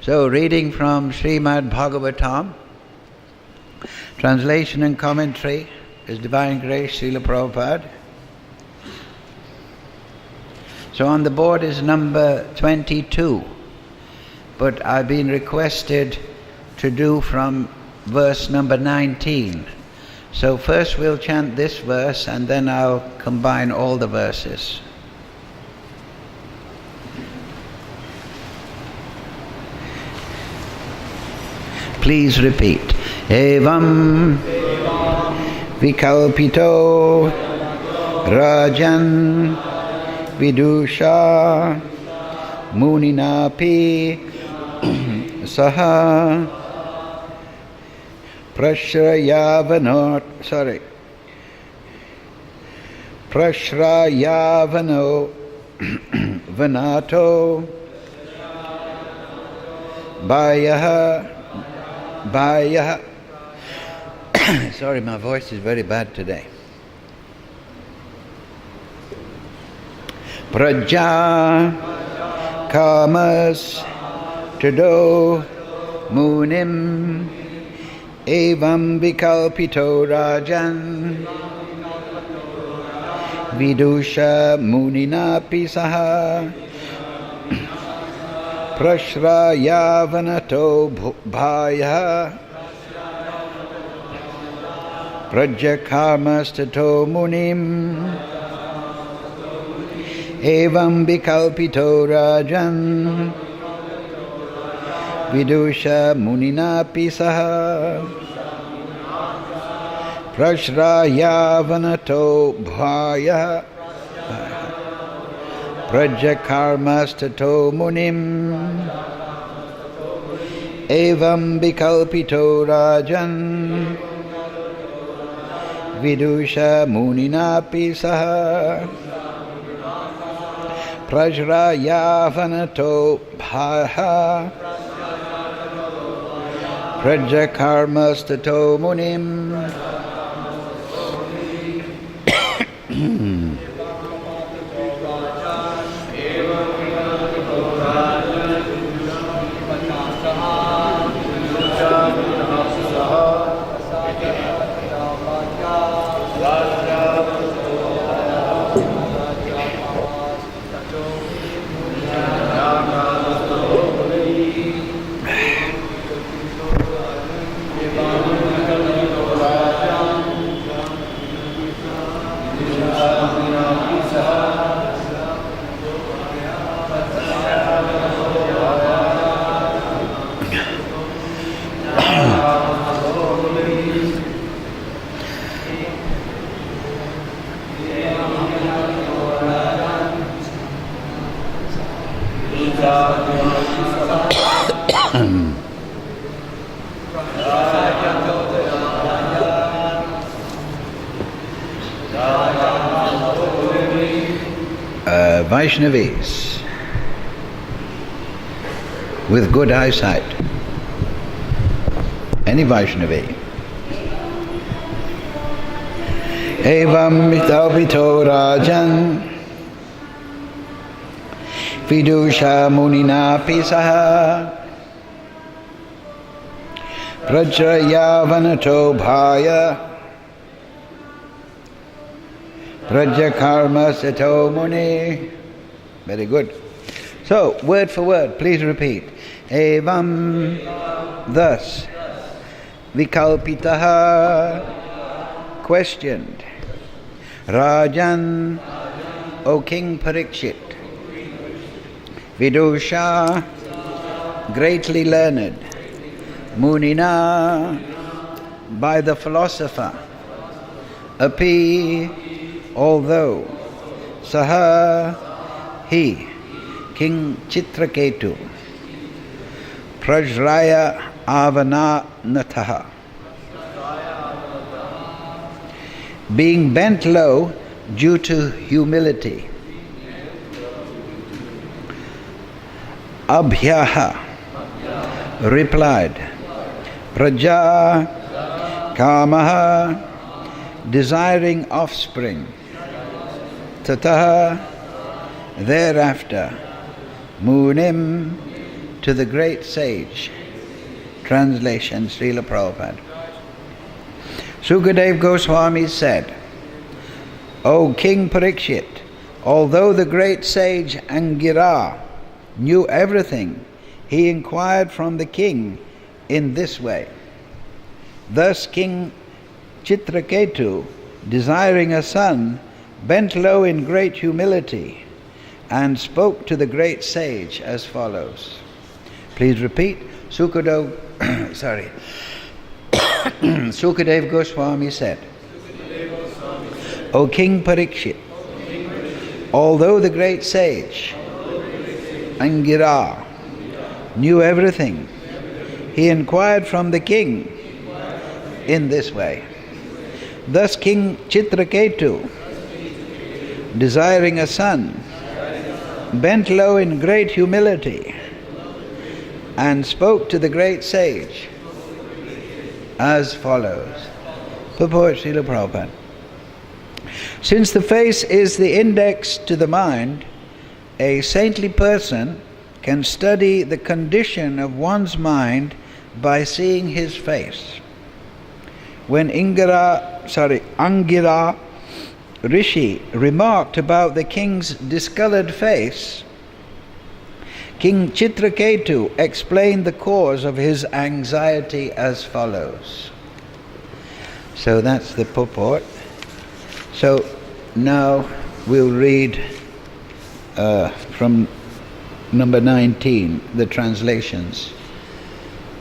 So, reading from Srimad Bhagavatam, translation and commentary is Divine Grace Srila Prabhupada. So on the board is number 22, but I've been requested to do from verse number 19. So first we'll chant this verse and then I'll combine all the verses. Please repeat. Evam vikalpito rajan vidusha muninapi saha prashrayavano vanato bhayaha. Sorry, my voice is very bad today. Praja kamas tado munim evam vikalpito rajan vidusha munina pisaha prashrayavanato bhaya prajakarmastato munim evam vikalpito rajan vidusha munina pisaha prashrayavanato bhaya prajakarmastato munim evam vikalpito rajan vidusha munina pisaha prashrayavanato bhaya prajakarmastato munim Vaishnavis with good eyesight, any Vaishnavi. Evam vitalpito rajan vidusha munina pisaha prajayavanato bhaya prajakarmastato muni. Very good. So, word for word, please repeat. Evam, thus. Vikalpitaha, questioned. Rajan, O King Parikshit. Vidusha, greatly learned. Munina, by the philosopher. Api, although. Saha, he, King Chitraketu, Prajraya Avananataha, being bent low due to humility. Abhyaha replied, Praja Kamaha desiring offspring. Tataha, thereafter, Munim, to the great sage. Translation, Srila Prabhupada. Sukadeva Goswami said, O King Parikshit, although the great sage Angira knew everything, he inquired from the king in this way. Thus King Chitraketu, desiring a son, bent low in great humility and spoke to the great sage as follows. Please repeat. Sukadeva Goswami said, O King Parikshit, although the great sage Angira knew everything, he inquired from the king in this way. Thus King Chitraketu, desiring a son, bent low in great humility and spoke to the great sage as follows. Purport Srila Prabhupada. Since the face is the index to the mind, a saintly person can study the condition of one's mind by seeing his face. When Angira Rishi remarked about the king's discolored face, King Chitraketu explained the cause of his anxiety as follows. So that's the purport. So now we'll read from number 19, the translations.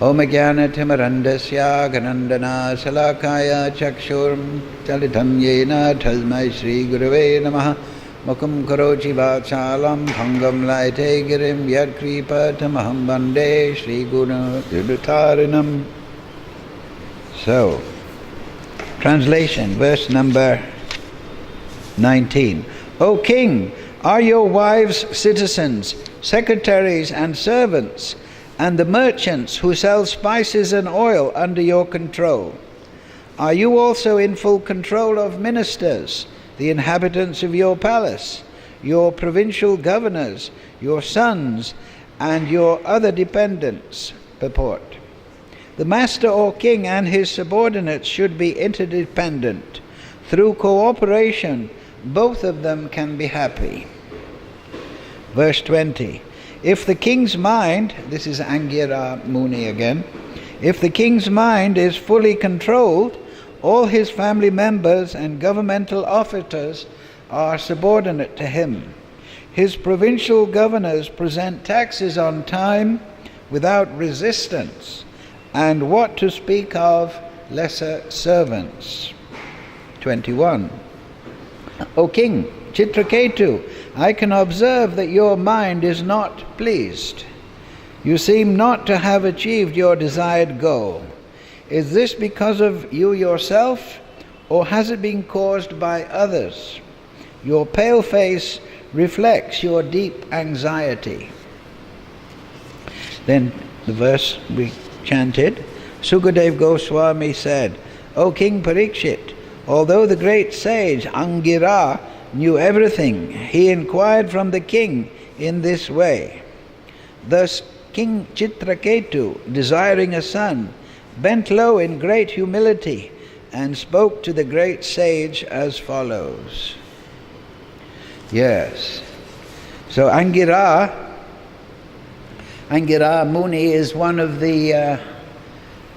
Om Jnana Timarandasya Ganandana Salakaya Chakshurm Chalitam Yena Tasmai Shri Gurave Namaha Mukum Karochi Vachalam Bhangam Laite Girim Yad Kripa Tamaham Bande Shri Guru Yudhatarinam. So, translation, verse number 19. O King, are your wives citizens, secretaries and servants, and the merchants who sell spices and oil under your control? Are you also in full control of ministers, the inhabitants of your palace, your provincial governors, your sons, and your other dependents? Purport. The master or king and his subordinates should be interdependent. Through cooperation, both of them can be happy. Verse 20. If the king's mind, this is Angira Muni again, if the king's mind is fully controlled, all his family members and governmental officers are subordinate to him. His provincial governors present taxes on time without resistance, and what to speak of lesser servants. 21. O King Chitraketu, I can observe that your mind is not pleased. You seem not to have achieved your desired goal. Is this because of you yourself, or has it been caused by others? Your pale face reflects your deep anxiety. Then the verse we chanted, Sukadeva Goswami said, O King Parikshit, although the great sage Angira knew everything, he inquired from the king in this way. Thus King Chitraketu, desiring a son, bent low in great humility and spoke to the great sage as follows. Yes. So Angira Muni is one of the,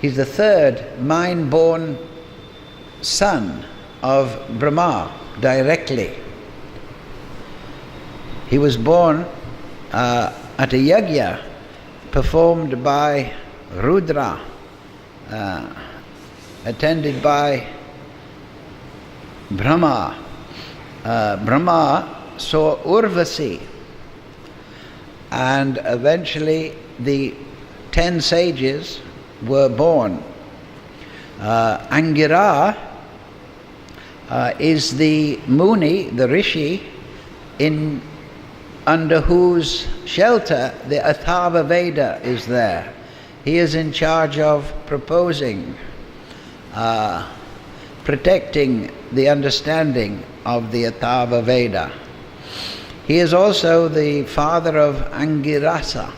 he's the third mind-born son of Brahma directly. He was born at a yajna performed by Rudra, attended by Brahma. Brahma saw Urvasi, and eventually the 10 sages were born. Angira is the Muni, the Rishi, under whose shelter the Atharva Veda is there. He is in charge of proposing protecting the understanding of the Atharva Veda. He is also the father of Angirasa,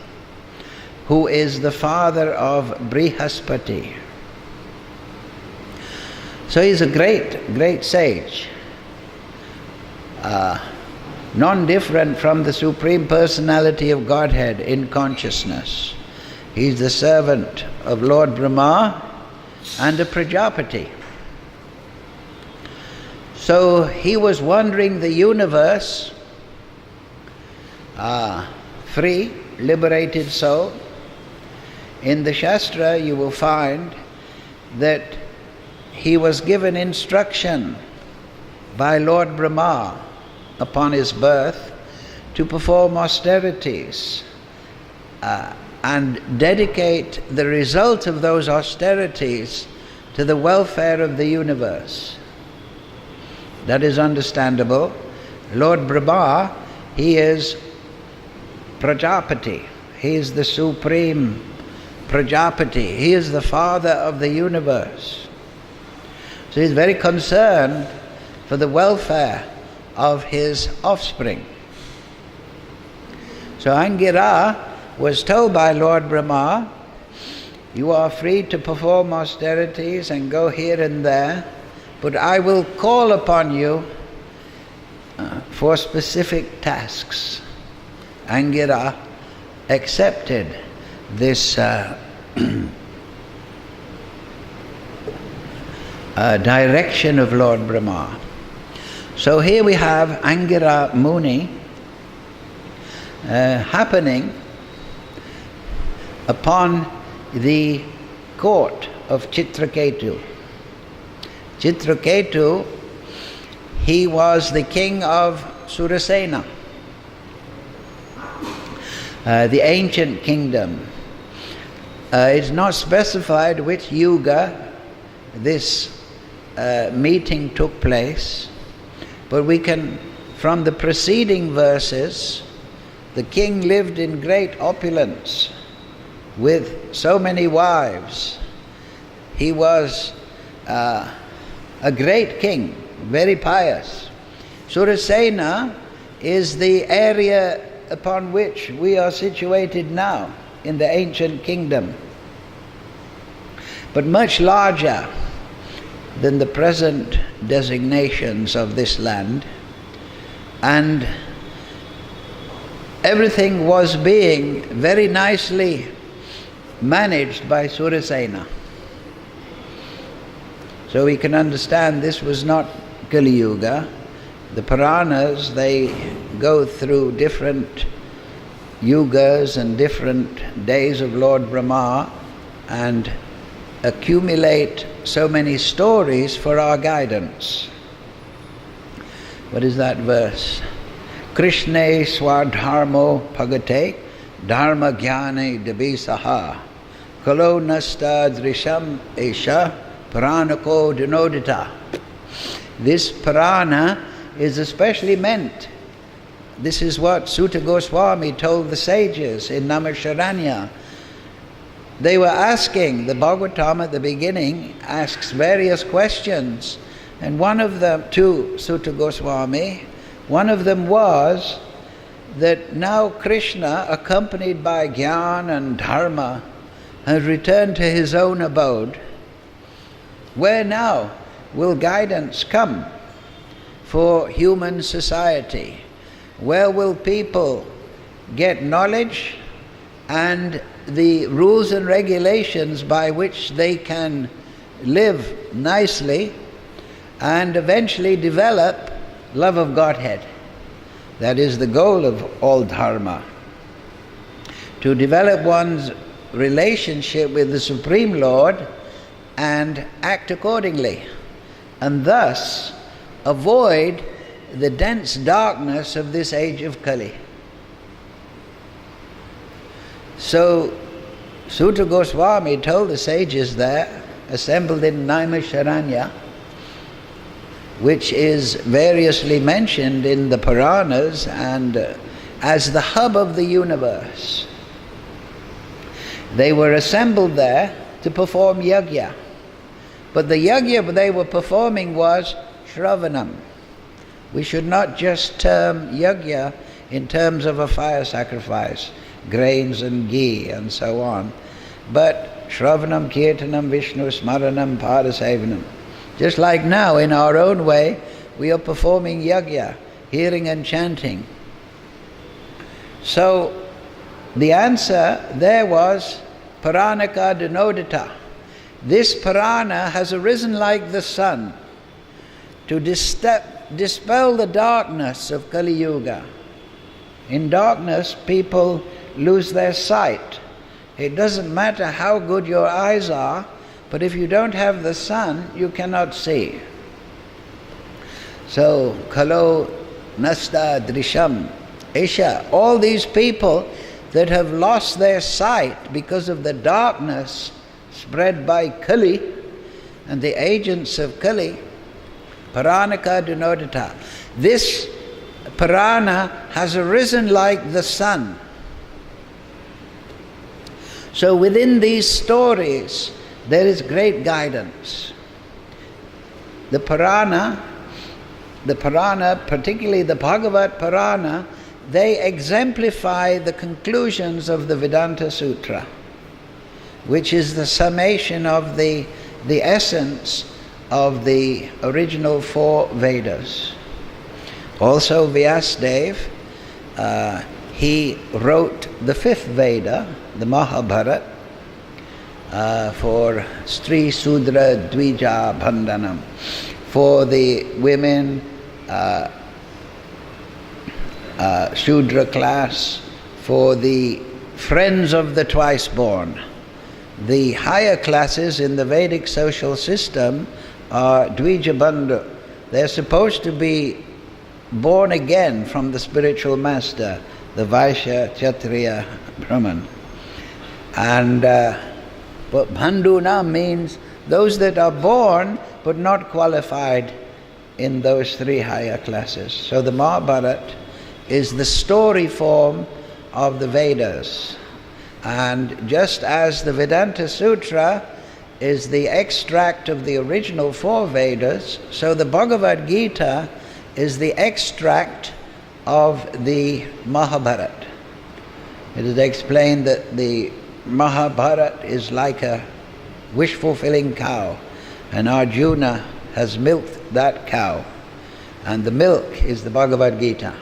who is the father of Brihaspati. So he's a great sage, non-different from the Supreme Personality of Godhead in consciousness. He's the servant of Lord Brahma and a Prajapati. So he was wandering the universe, free, liberated soul. In the Shastra you will find that he was given instruction by Lord Brahma upon his birth to perform austerities and dedicate the result of those austerities to the welfare of the universe. That is understandable. Lord Brahma, he is Prajapati. He is the supreme Prajapati. He is the father of the universe. So he's very concerned for the welfare of his offspring. So Angira was told by Lord Brahma, you are free to perform austerities and go here and there, but I will call upon you for specific tasks. Angira accepted this direction of Lord Brahma. So here we have Angira Muni happening upon the court of Chitraketu. Chitraketu, he was the king of Surasena, the ancient kingdom. It's not specified which yuga this meeting took place, but we can, from the preceding verses, the king lived in great opulence with so many wives. He was a great king, very pious. Surasena is the area upon which we are situated now in the ancient kingdom, but much larger than the present designations of this land, and everything was being very nicely managed by Surasena. So we can understand this was not Kali Yuga. The Puranas, they go through different yugas and different days of Lord Brahma and accumulate so many stories for our guidance. What is that verse? Krishne swadharmo pagate dharma jnane debisaha kalo nasta drisham esha Puranako denodita. This Purana is especially meant. This is what Sutta Goswami told the sages in Namasharanya. They were asking, the Bhagavatam at the beginning asks various questions, and one of them to Sutta Goswami, one of them was that now Krishna, accompanied by Jnana and Dharma, has returned to his own abode. Where now will guidance come for human society? Where will people get knowledge and the rules and regulations by which they can live nicely and eventually develop love of Godhead? That is the goal of all dharma. To develop one's relationship with the Supreme Lord and act accordingly, and thus avoid the dense darkness of this age of Kali. So Sutta Goswami told the sages there, assembled in Naimisharanya, which is variously mentioned in the Puranas and as the hub of the universe. They were assembled there to perform yajna, But the yajna they were performing was Shravanam. We should not just term yajna in terms of a fire sacrifice, grains and ghee and so on, but Shravanam, Kirtanam, Vishnu, Smaranam, Padasevanam. Just like now, in our own way, we are performing yajna, hearing and chanting. So, the answer there was Paranaka Dinodita. This Parana has arisen like the sun to dispel the darkness of Kali Yuga. In darkness, people lose their sight. It doesn't matter how good your eyes are, but if you don't have the sun, you cannot see. So, Kalo Nasta Drisham, Isha, all these people that have lost their sight because of the darkness spread by Kali and the agents of Kali, Paranaka Dinodita. This Parana has arisen like the sun. So within these stories, there is great guidance. The Parana, particularly the Bhagavad Parana, they exemplify the conclusions of the Vedanta Sutra, which is the summation of the essence of the original 4 Vedas. Also Vyasadeva, he wrote the 5th Veda, the Mahabharata, for Stri Sudra Dvija Bandhanam, for the women, Shudra class, for the friends of the twice born. The higher classes in the Vedic social system are Dvija Bandhu. They're supposed to be born again from the spiritual master, the Vaishya, Kshatriya, Brahman. And but Bandhuna means those that are born but not qualified in those 3 higher classes. So the Mahabharata is the story form of the Vedas. And just as the Vedanta Sutra is the extract of the original 4 Vedas, so the Bhagavad-Gita is the extract of the Mahabharata. It is explained that the Mahabharata is like a wish-fulfilling cow, and Arjuna has milked that cow, and the milk is the Bhagavad-Gita.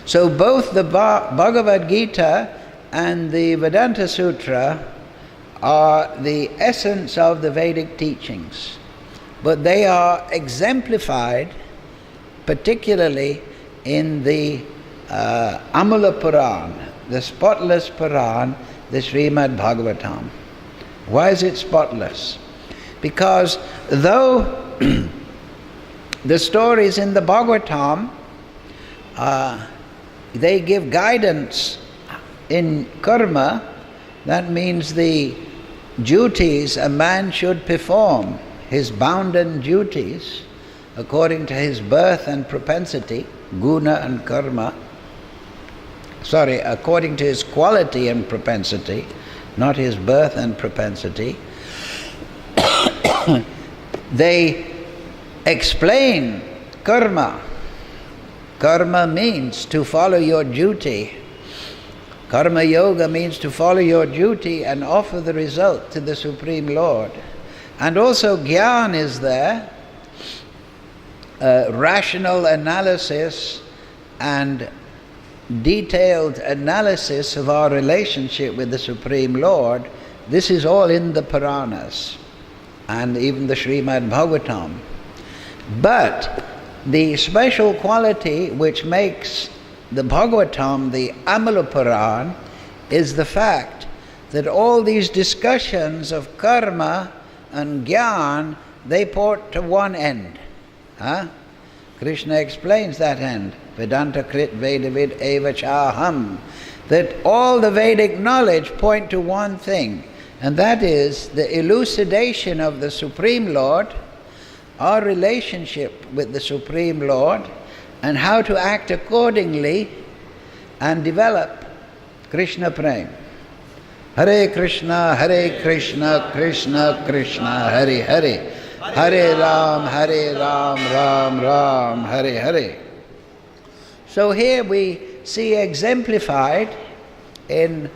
So both the Bhagavad-Gita and the Vedanta Sutra are the essence of the Vedic teachings, but they are exemplified particularly in the Amula Puran, the spotless Puran, the Srimad Bhagavatam. Why is it spotless? Because though the stories in the Bhagavatam, they give guidance in karma, that means the duties a man should perform, his bounden duties, according to his birth and propensity, guna and karma, according to his quality and propensity, not his birth and propensity. They explain karma. Karma means to follow your duty. Karma yoga means to follow your duty and offer the result to the Supreme Lord. And also Gyan is there, rational analysis and detailed analysis of our relationship with the Supreme Lord. This is all in the Puranas and even the Srimad Bhagavatam. But the special quality which makes the Bhagavatam the Amala Puran is the fact that all these discussions of karma and jnana, they port to one end. Krishna explains that end. Vedanta krit vedavid eva chaham. That all the Vedic knowledge point to one thing, and that is the elucidation of the Supreme Lord, our relationship with the Supreme Lord, and how to act accordingly and develop Krishna Prem. Hare Krishna, Krishna Krishna, Hare Hare, Hare Ram, Ram Ram, Hare Hare. So here we see exemplified in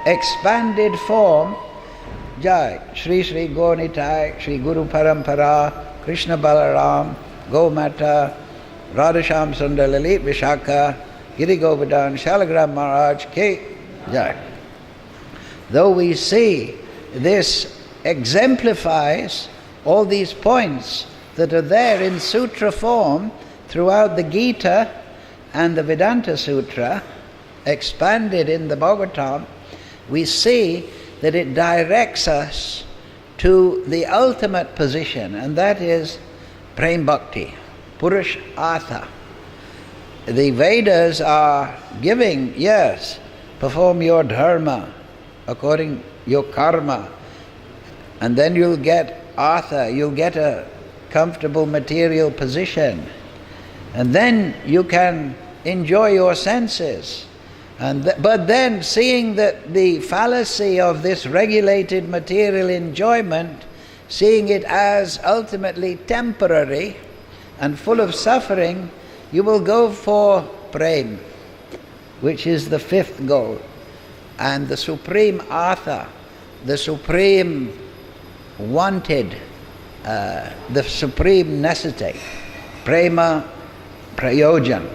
expanded form, Jai, Shri Shri Gaunitai, Shri Guru Parampara, Krishna Balaram, Gomata, Radhasham Sundar Lalit Vishaka, Giri Govardhan, Shalagram Maharaj, K. Jai. Though we see this exemplifies all these points that are there in sutra form throughout the Gita and the Vedanta Sutra, expanded in the Bhagavatam, we see that it directs us to the ultimate position, and that is Prem Bhakti, Purush Artha. The Vedas are giving, yes, perform your dharma according your karma, and then you'll get artha, you'll get a comfortable material position, and then you can enjoy your senses. But then, seeing that the fallacy of this regulated material enjoyment, seeing it as ultimately temporary and full of suffering, you will go for prem, which is the fifth goal, and the supreme artha, the supreme wanted, the supreme necessity. Prema prayojan.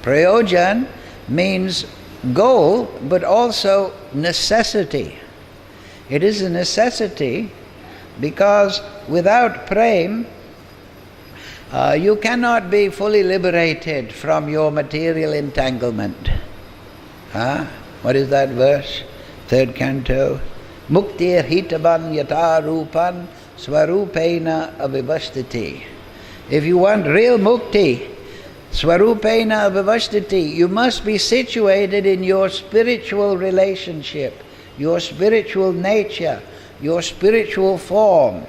Prayojan means goal, but also necessity. It is a necessity because without prem, you cannot be fully liberated from your material entanglement. What is that verse? Third canto. Muktir hitavan yata rupan swarupena avivastiti. If you want real mukti, swarupena avivastiti, you must be situated in your spiritual relationship, your spiritual nature, your spiritual form.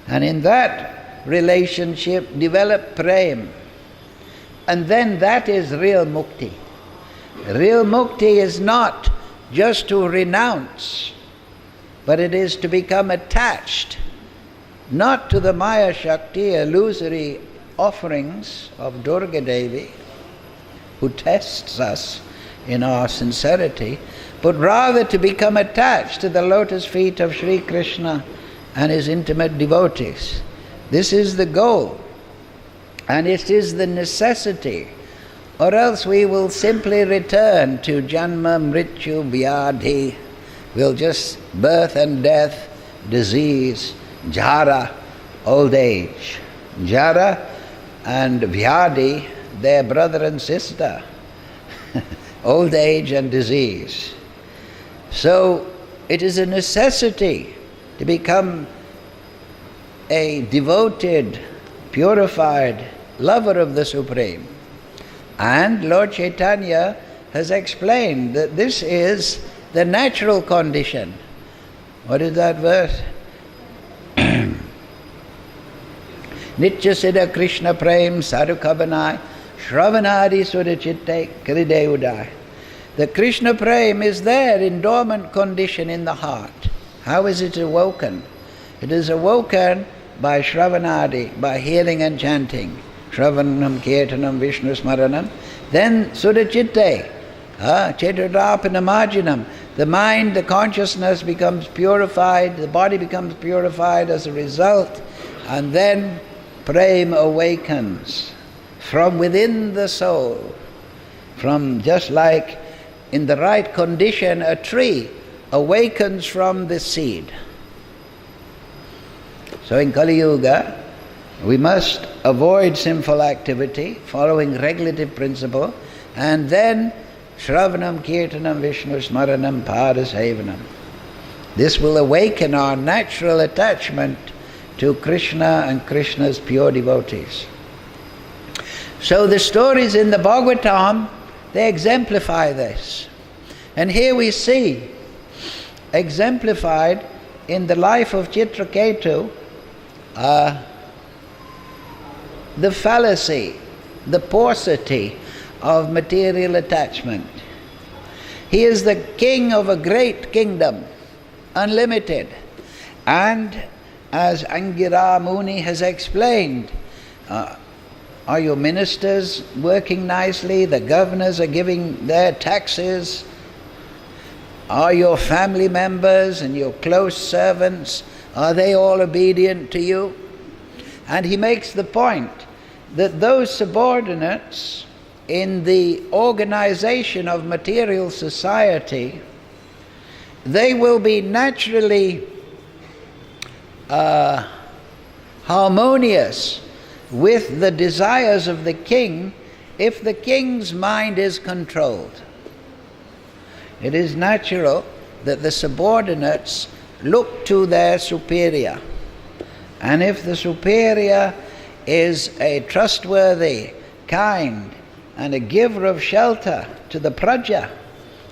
And in that relationship, develop prem. And then that is real mukti. Real mukti is not just to renounce, but it is to become attached, not to the Maya Shakti, illusory offerings of Durga Devi, who tests us in our sincerity, but rather to become attached to the lotus feet of Sri Krishna and his intimate devotees. This is the goal, and it is the necessity, or else we will simply return to Janma, Mrityu, Vyadhi. We'll just birth and death, disease, Jara, old age. Jara and Vyadhi, their brother and sister. Old age and disease. So it is a necessity to become a devoted, purified lover of the Supreme. And Lord Chaitanya has explained that this is the natural condition. What is that verse? Nitya Siddha Krishna Prem Sarukavanai Shravanadi Surachitte Kride Udai. The Krishna Prem is there in dormant condition in the heart. How is it awoken? It is awoken by Shravanadi, by hearing and chanting. Shravanam, Kirtanam, Vishnu Smaranam. Then Surachitte, Chetadapanamajinam. The mind, the consciousness becomes purified, the body becomes purified as a result, and then Prem awakens from within the soul, from just like in the right condition a tree awakens from the seed. So in Kali Yuga, we must avoid sinful activity, following regulative principle, and then Shravanam, Kirtanam, Vishnu Smaranam, Padasevanam. This will awaken our natural attachment to Krishna and Krishna's pure devotees. So the stories in the Bhagavatam, they exemplify this. And here we see, exemplified in the life of Chitraketu, the fallacy, the paucity of material attachment. He is the king of a great kingdom, unlimited. And as Angira Muni has explained, are your ministers working nicely? The governors are giving their taxes? Are your family members and your close servants, are they all obedient to you? And he makes the point that those subordinates in the organization of material society, they will be naturally harmonious with the desires of the king if the king's mind is controlled. It is natural that the subordinates look to their superior. And if the superior is a trustworthy, kind, and a giver of shelter to the praja,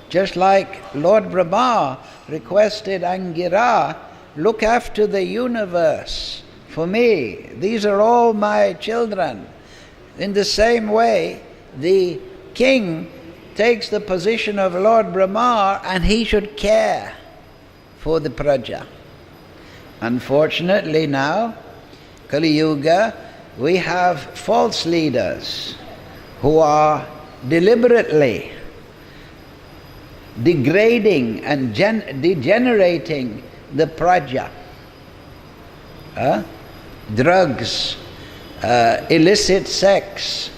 just like Lord Brahma requested Angira, look after the universe for me. These are all my children. In the same way, the king takes the position of Lord Brahma and he should care for the praja. Unfortunately now, Kali Yuga, we have false leaders who are deliberately degrading and degenerating the praja. Drugs, illicit sex,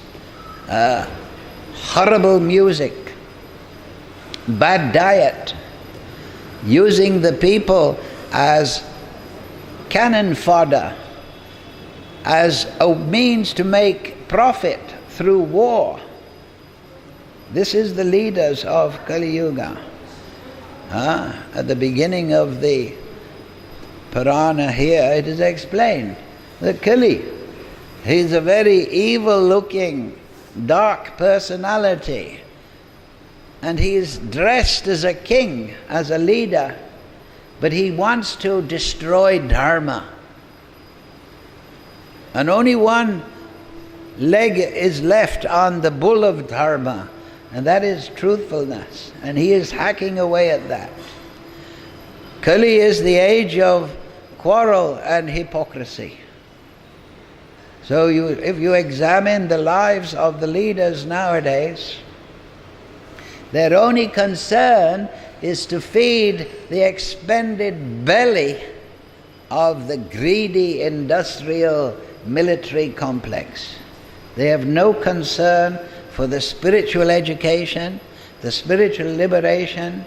horrible music, bad diet, using the people as cannon fodder, as a means to make profit through war. This is the leaders of Kali Yuga. At the beginning of the Purana here, it is explained that Kali, he's a very evil-looking, dark personality, and he is dressed as a king, as a leader, but he wants to destroy dharma. And only one leg is left on the bull of dharma, and that is truthfulness, and he is hacking away at that. Kali is the age of quarrel and hypocrisy. So if you examine the lives of the leaders nowadays, their only concern is to feed the expanded belly of the greedy industrial military complex. They have no concern for the spiritual education, the spiritual liberation,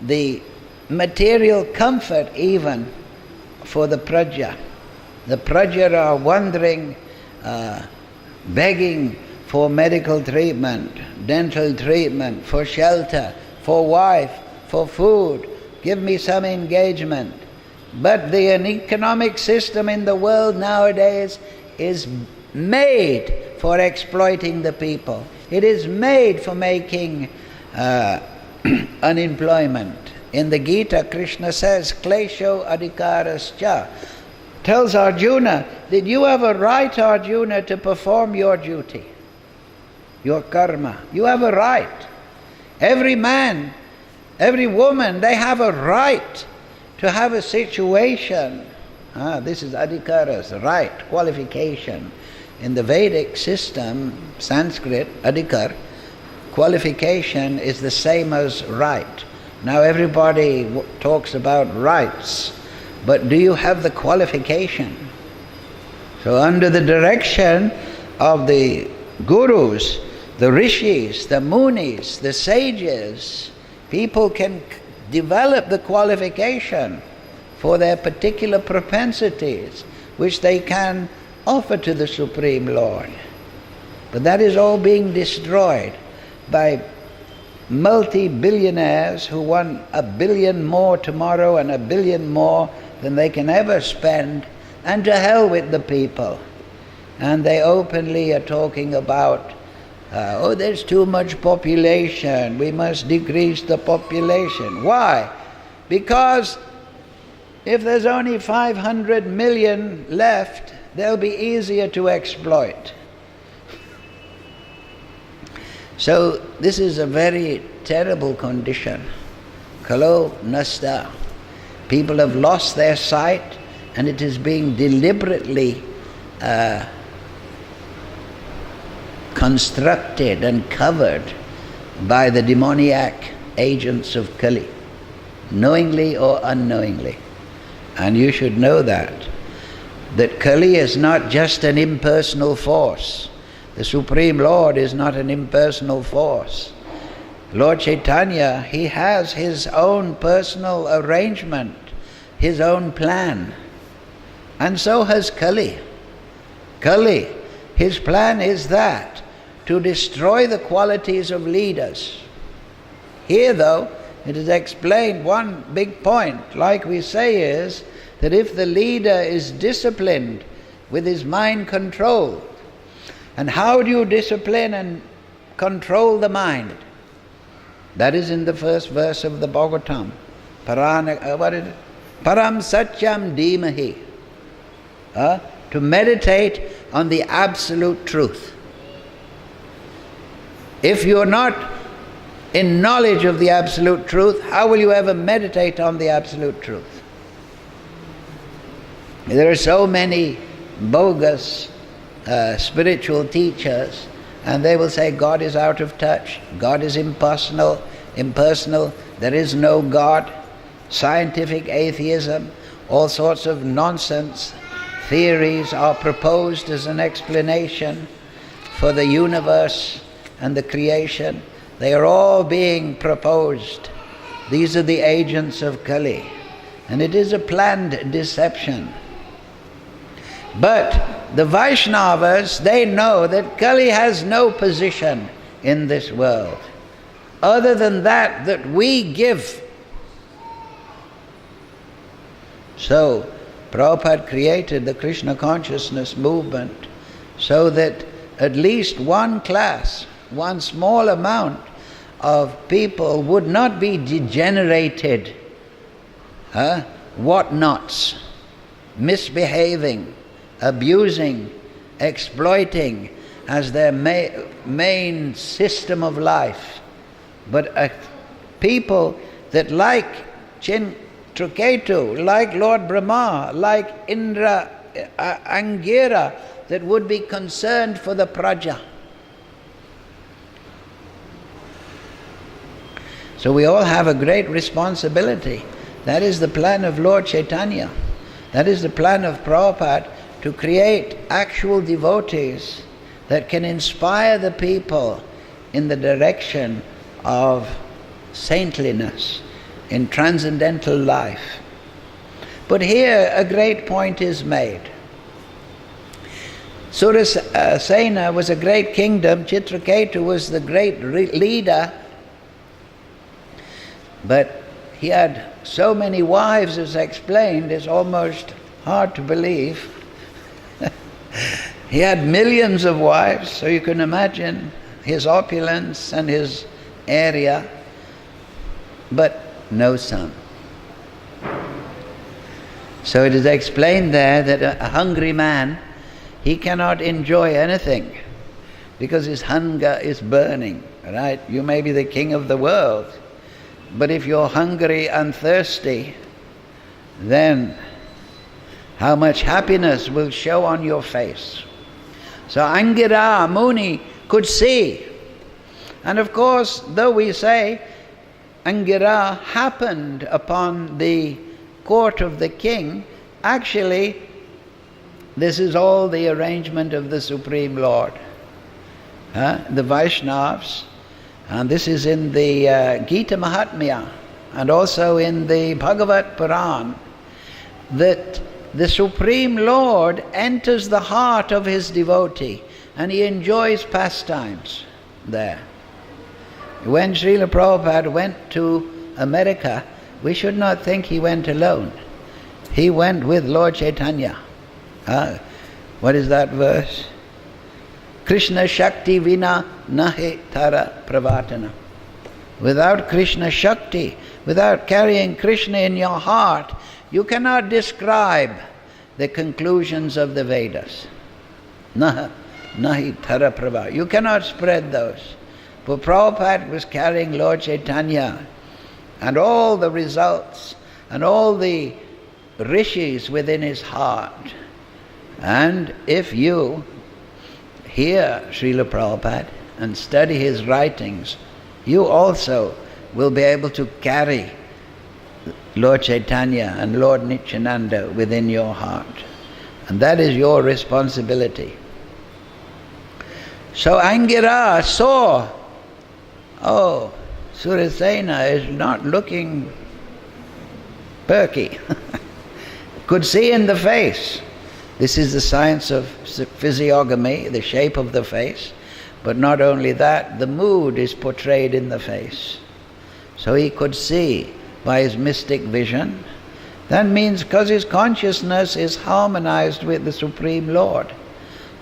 the material comfort even for the praja. The praja are wandering, begging for medical treatment, dental treatment, for shelter, for wife, for food. Give me some engagement. But the economic system in the world nowadays is made for exploiting the people. It is made for making unemployment. In the Gita, Krishna says, Klesho adhikarascha, tells Arjuna, did you have a right, Arjuna, to perform your duty, your karma? You have a right. Every man, every woman, they have a right to have a situation. This is adhikaras, right, qualification. In the Vedic system, Sanskrit, adhikar, qualification is the same as right. Now everybody talks about rights, but do you have the qualification? So under the direction of the gurus, the rishis, the munis, the sages, people can develop the qualification for their particular propensities, which they can offer to the Supreme Lord. But that is all being destroyed by multi-billionaires who want $1 billion more tomorrow and $1 billion more than they can ever spend, and to hell with the people. And they openly are talking about, there's too much population, we must decrease the population. Why? Because if there's only 500 million left, they'll be easier to exploit. So this is a very terrible condition. Kalo nasta. People have lost their sight, and it is being deliberately constructed and covered by the demoniac agents of Kali, knowingly or unknowingly. And you should know that Kali is not just an impersonal force. The Supreme Lord is not an impersonal force. Lord Chaitanya, he has his own personal arrangement, his own plan. And so has Kali. Kali, his plan is that, to destroy the qualities of leaders. Here though, it is explained, one big point, like we say, is that if the leader is disciplined with his mind controlled, and how do you discipline and control the mind? That is in the first verse of the Bhagavatam. Param Satyam Dhimahi. To meditate on the absolute truth. If you are not in knowledge of the absolute truth, how will you ever meditate on the absolute truth? There are so many bogus spiritual teachers, and they will say God is out of touch, God is impersonal, there is no God, scientific atheism, all sorts of nonsense theories are proposed as an explanation for the universe and the creation. They are all being proposed. These are the agents of Kali, and it is a planned deception. But the Vaishnavas, they know that Kali has no position in this world other than that we give. So Prabhupada created the Krishna consciousness movement so that at least one class, one small amount of people would not be degenerated, whatnots, misbehaving, abusing, exploiting as their main system of life. But people that like Chitraketu, like Lord Brahma, like Indra, Angira, that would be concerned for the praja. So we all have a great responsibility. That is the plan of Lord Chaitanya. That is the plan of Prabhupada, to create actual devotees that can inspire the people in the direction of saintliness, in transcendental life. But here a great point is made. Surasena was a great kingdom, Chitraketu was the great leader, but he had so many wives, as explained, it's almost hard to believe. He had millions of wives, so you can imagine his opulence and his area, but no son. So it is explained there that a hungry man, he cannot enjoy anything because his hunger is burning, right? You may be the king of the world, but if you're hungry and thirsty, then how much happiness will show on your face. So Angira Muni could see. And of course, though we say Angira happened upon the court of the king, actually this is all the arrangement of the Supreme Lord. The Vaishnavas, and this is in the Gita Mahatmya and also in the Bhagavad-Puran, that the Supreme Lord enters the heart of his devotee and he enjoys pastimes there. When Srila Prabhupada went to America, we should not think he went alone. He went with Lord Chaitanya. What is that verse? Krishna Shakti Vina Nahi Tara Pravatana. Without Krishna Shakti, without carrying Krishna in your heart, you cannot describe the conclusions of the Vedas. Nahi Tara Prabha. You cannot spread those. For Prabhupada was carrying Lord Chaitanya, and all the results and all the rishis within his heart. And if you hear Srila Prabhupada and study his writings, you also will be able to carry Lord Chaitanya and Lord Nityananda within your heart. And that is your responsibility. So Angira saw, oh, Surasena is not looking perky. Could see in the face. This is the science of physiognomy, the shape of the face. But not only that, the mood is portrayed in the face. So he could see by his mystic vision. That means because his consciousness is harmonized with the Supreme Lord.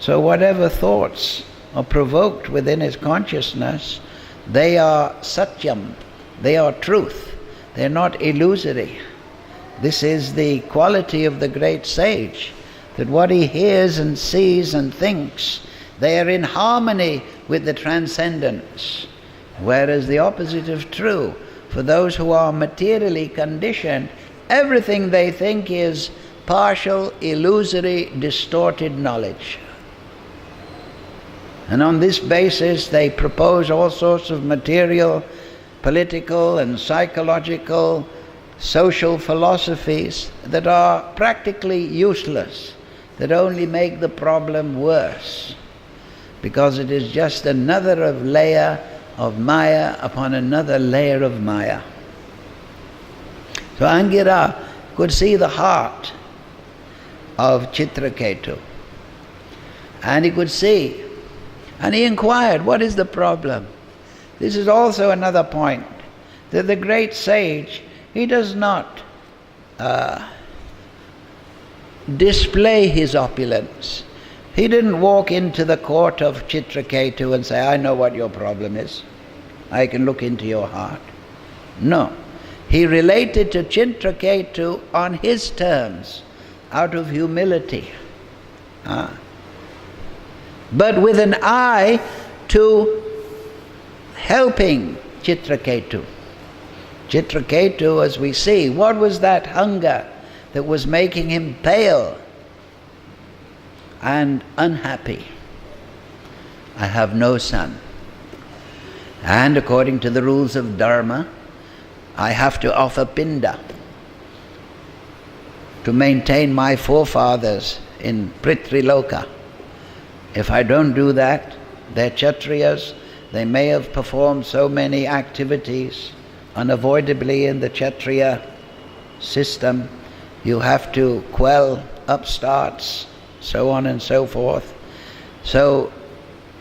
So whatever thoughts are provoked within his consciousness, they are satyam, they are truth, they are not illusory. This is the quality of the great sage, that what he hears and sees and thinks, they are in harmony with the transcendence. Whereas the opposite of true, for those who are materially conditioned, everything they think is partial, illusory, distorted knowledge. And on this basis they propose all sorts of material, political and psychological, social philosophies that are practically useless, that only make the problem worse, because it is just another layer of Maya upon another layer of Maya. So Angira could see the heart of Chitraketu, and he could see, and he inquired, what is the problem? This is also another point, that the great sage, he does not display his opulence. He didn't walk into the court of Chitraketu and say, I know what your problem is. I can look into your heart. No. He related to Chitraketu on his terms, out of humility. But with an eye to helping Chitraketu. Chitraketu, as we see, what was that hunger that was making him pale and unhappy? I have no son. And according to the rules of Dharma, I have to offer pinda to maintain my forefathers in Pritriloka. If I don't do that, they're Kshatriyas, they may have performed so many activities unavoidably in the Kshatriya system. You have to quell upstarts, so on and so forth. So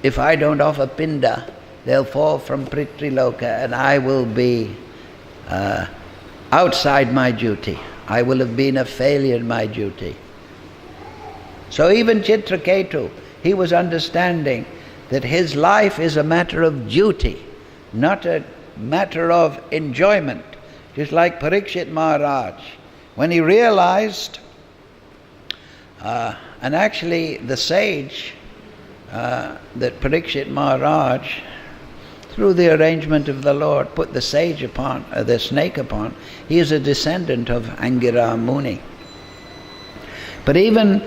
if I don't offer pinda, they'll fall from Pritriloka and I will be outside my duty. I will have been a failure in my duty. So even Chitraketu, he was understanding that his life is a matter of duty, not a matter of enjoyment. Just like Parikshit Maharaj, when he realized, and actually the sage that Parikshit Maharaj, through the arrangement of the Lord, put the sage upon, the snake upon, he is a descendant of Angira Muni. But even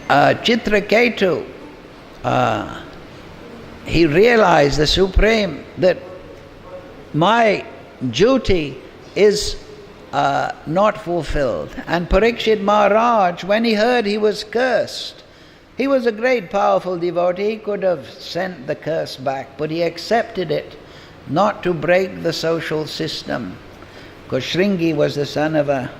Chitraketu, he realized, the Supreme, that my duty is not fulfilled. And Parikshit Maharaj, when he heard he was cursed, he was a great powerful devotee, he could have sent the curse back, but he accepted it, not to break the social system. Because Shringi was the son of a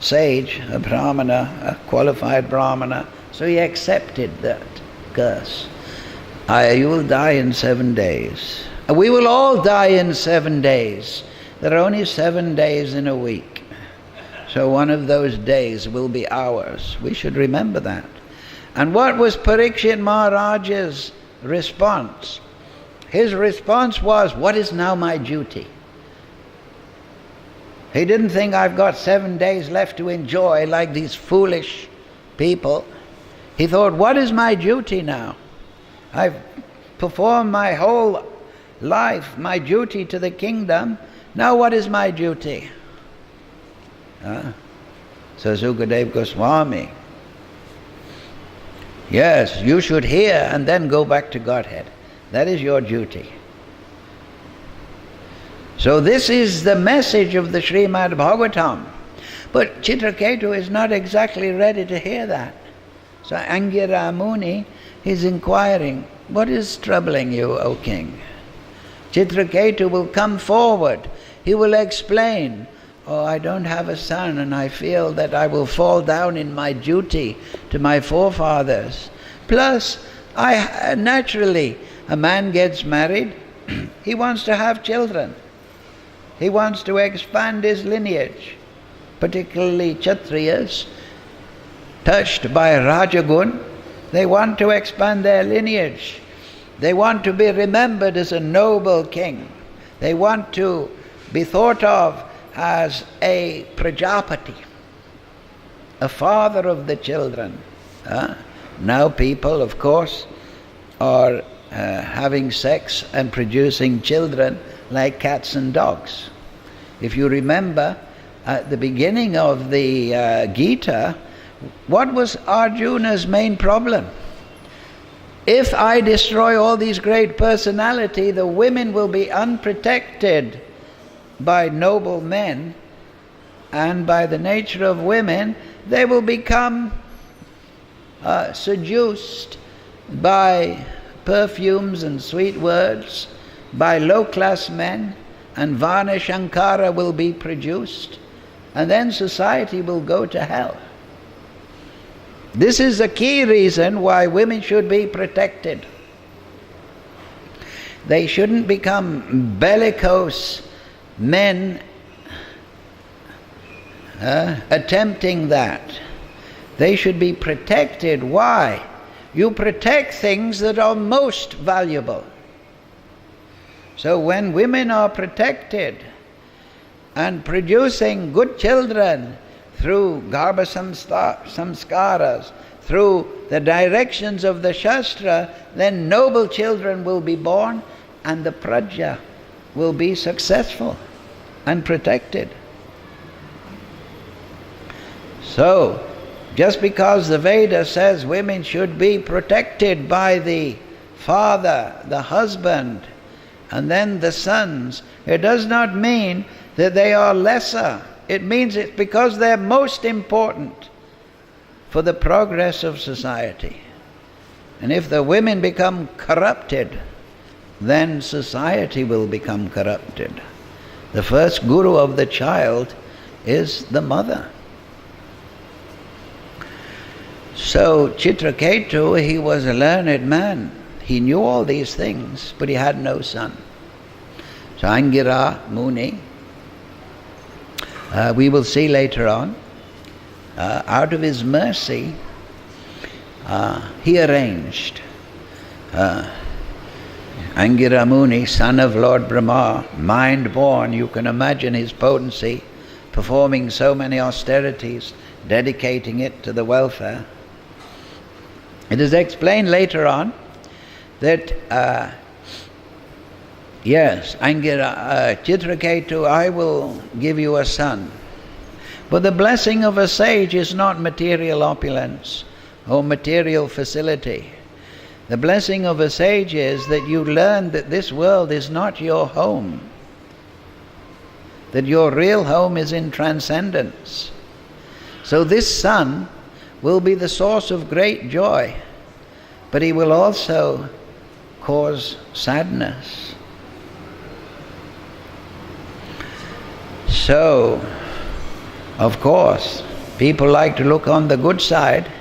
sage, a brahmana, a qualified brahmana, so he accepted that curse. You will die in 7 days. We will all die in 7 days. There are only 7 days in a week. So one of those days will be ours. We should remember that. And what was Parikshit Maharaj's response? His response was, what is now my duty? He didn't think I've got 7 days left to enjoy like these foolish people. He thought, what is my duty now? I've performed my whole life, my duty to the kingdom. Now what is my duty? So Sukadeva Goswami, yes, you should hear and then go back to Godhead. That is your duty. So this is the message of the Srimad Bhagavatam. But Chitraketu is not exactly ready to hear that. So Angira Muni is inquiring, what is troubling you, O king? Chitraketu will come forward. He will explain, oh, I don't have a son and I feel that I will fall down in my duty to my forefathers. Plus, naturally, a man gets married, he wants to have children. He wants to expand his lineage, particularly Kshatriyas, touched by Rajagun. They want to expand their lineage. They want to be remembered as a noble king. They want to be thought of as a Prajapati, a father of the children. Now people, of course, are having sex and producing children like cats and dogs. If you remember, at the beginning of the Gita, what was Arjuna's main problem? If I destroy all these great personality, the women will be unprotected by noble men, and by the nature of women, they will become seduced by perfumes and sweet words, by low-class men, and Vana Shankara will be produced, and then society will go to hell. This is the key reason why women should be protected. They shouldn't become bellicose men attempting that. They should be protected. Why? You protect things that are most valuable. So when women are protected and producing good children through garbha samskaras, through the directions of the Shastra, then noble children will be born and the praja will be successful and protected. So, just because the Veda says women should be protected by the father, the husband, and then the sons, it does not mean that they are lesser. It means it's because they're most important for the progress of society. And if the women become corrupted, then society will become corrupted. The first guru of the child is the mother. So Chitraketu, he was a learned man. He knew all these things, but he had no son. So Angira Muni, we will see later on, out of his mercy, he arranged Angira Muni, son of Lord Brahma, mind-born, you can imagine his potency, performing so many austerities, dedicating it to the welfare. It is explained later on that, yes, Angira, Chitraketu, I will give you a son. But the blessing of a sage is not material opulence or material facility. The blessing of a sage is that you learn that this world is not your home, that your real home is in transcendence. So this son will be the source of great joy, but he will also cause sadness. So, of course, people like to look on the good side.